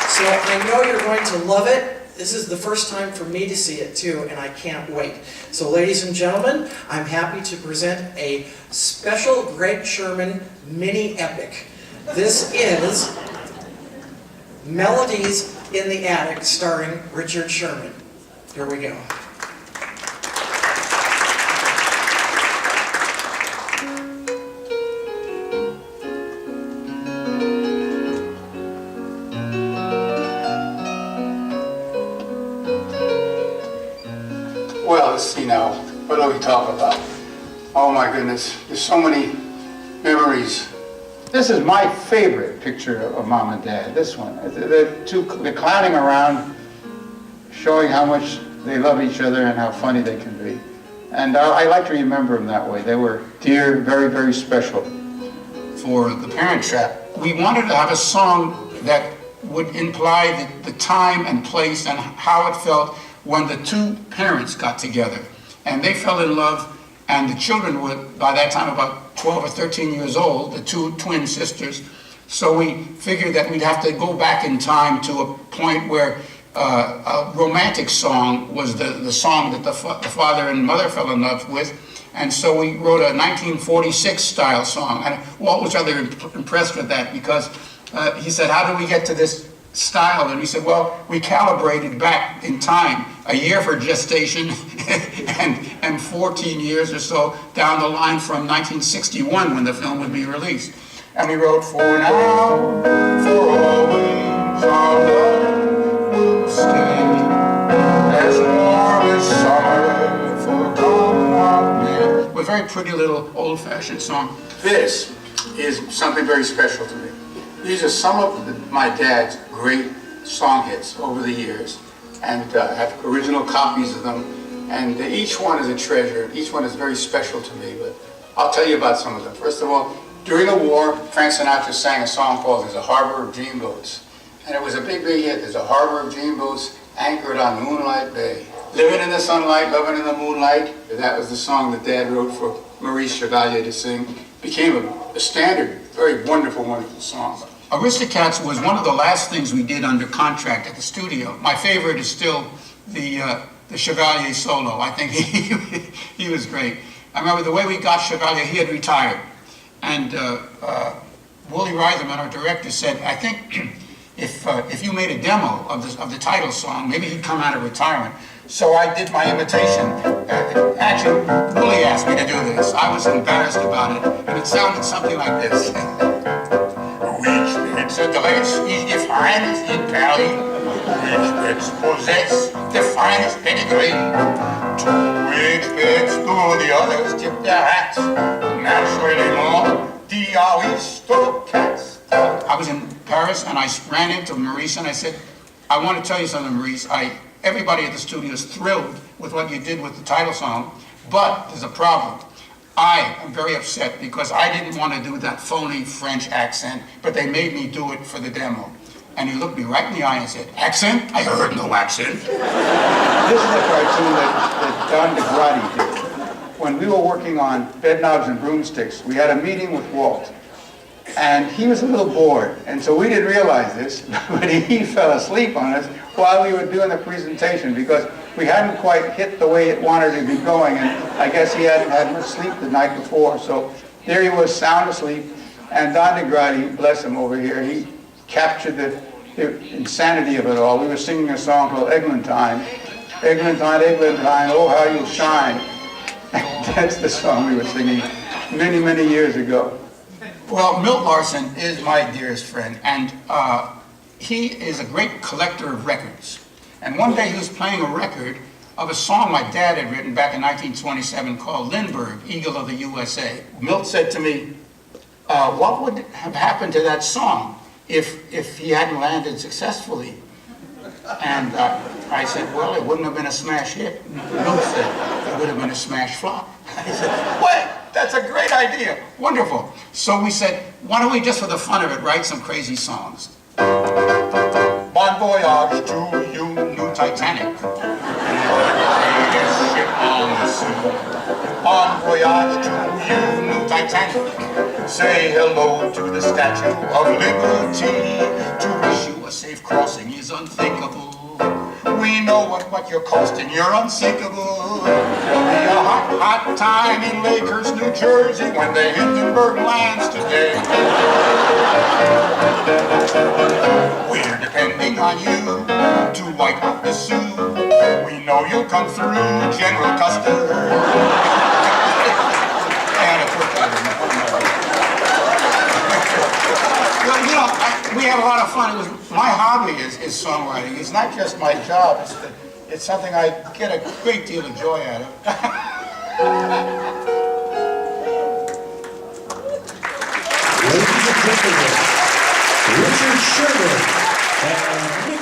So I know you're going to love it. This is the first time for me to see it too, and I can't wait. So ladies and gentlemen, I'm happy to present a special Greg Sherman mini epic. This is Melodies in the Attic, starring Richard Sherman. Here we go. Well, let's see now. What do we talk about? Oh my goodness, there's so many memories. This is my favorite picture of Mom and Dad, this one. They're clowning around, showing how much they love each other and how funny they can be. And I like to remember them that way. They were dear, very, very special. For the Parent Trap, we wanted to have a song that would imply the time and place and how it felt when the two parents got together. And they fell in love, and the children were, by that time, about 12 or 13 years old, the two twin sisters. So we figured that we'd have to go back in time to a point where a romantic song was the song that the father and mother fell in love with. And so we wrote a 1946 style song. And Walt was rather impressed with that because he said, how do we get to this style? And we said, well, we calibrated back in time, a year for gestation and 14 years or so down the line from 1961 when the film would be released. And we wrote, for now, for always, our love will stay as warm as summer for come of May. A very pretty little old-fashioned song. This is something very special to me. These are some of my dad's great song hits over the years, and I have original copies of them, and each one is a treasure. Each one is very special to me, but I'll tell you about some of them. First of all, during the war, Frank Sinatra sang a song called There's a Harbor of Dreamboats, and it was a big, big hit. There's a harbor of dreamboats anchored on Moonlight Bay. Living in the sunlight, loving in the moonlight. That was the song that Dad wrote for Maurice Chevalier to sing. Became a standard, very wonderful, wonderful song. Aristocats was one of the last things we did under contract at the studio. My favorite is still the Chevalier solo. I think he was great. I remember the way we got Chevalier, he had retired. And Wooly Reitherman, our director, said, I think if you made a demo of the title song, maybe he'd come out of retirement. So I did my imitation. Actually, Wooly asked me to do this. I was embarrassed about it, and it sounded something like this. Which beds address is the finest in Paris? Which beds possess the finest pedigree? To which beds do the others tip their hats? Naturally more, the aristocrats. I was in Paris and I ran into Maurice and I said, I want to tell you something, Maurice. Everybody at the studio is thrilled with what you did with the title song, but there's a problem. I am very upset because I didn't want to do that phony French accent, but they made me do it for the demo. And he looked me right in the eye and said, accent? I heard no accent. This is a cartoon that Don DeGrady did. When we were working on Bed Knobs and Broomsticks, we had a meeting with Walt. And he was a little bored, and so we didn't realize this, but he fell asleep on us while we were doing the presentation because we hadn't quite hit the way it wanted to be going, and I guess he hadn't had much sleep the night before, so there he was, sound asleep, and Don DeGrady, bless him over here, he captured the insanity of it all. We were singing a song called Eglantine. Eglantine, Eglantine, oh how you shine. That's the song we were singing many, many years ago. Well, Milt Larsen is my dearest friend, and he is a great collector of records. And one day he was playing a record of a song my dad had written back in 1927 called Lindbergh, Eagle of the USA. Milt said to me, what would have happened to that song if he hadn't landed successfully? And I said, well, it wouldn't have been a smash hit. Milt said, it would have been a smash flop. I said, what? That's a great idea. Wonderful. So we said, why don't we just for the fun of it write some crazy songs? Bon voyage to you, new Titanic. Greatest ship on the sea. Bon voyage to you, new Titanic. Say hello to the Statue of Liberty. To wish you a safe crossing is unthinkable. We know what you're costing, you're unsinkable. There'll be a hot time in Lakers, New Jersey when the Hindenburg lands today. We're depending on you to wipe out the Sioux. We know you'll come through, General Custer. And of course, well, you know, we have a lot of fun. My hobby is songwriting. It's not just my job. It's something I get a great deal of joy out of. Ladies and gentlemen, Richard Sherman and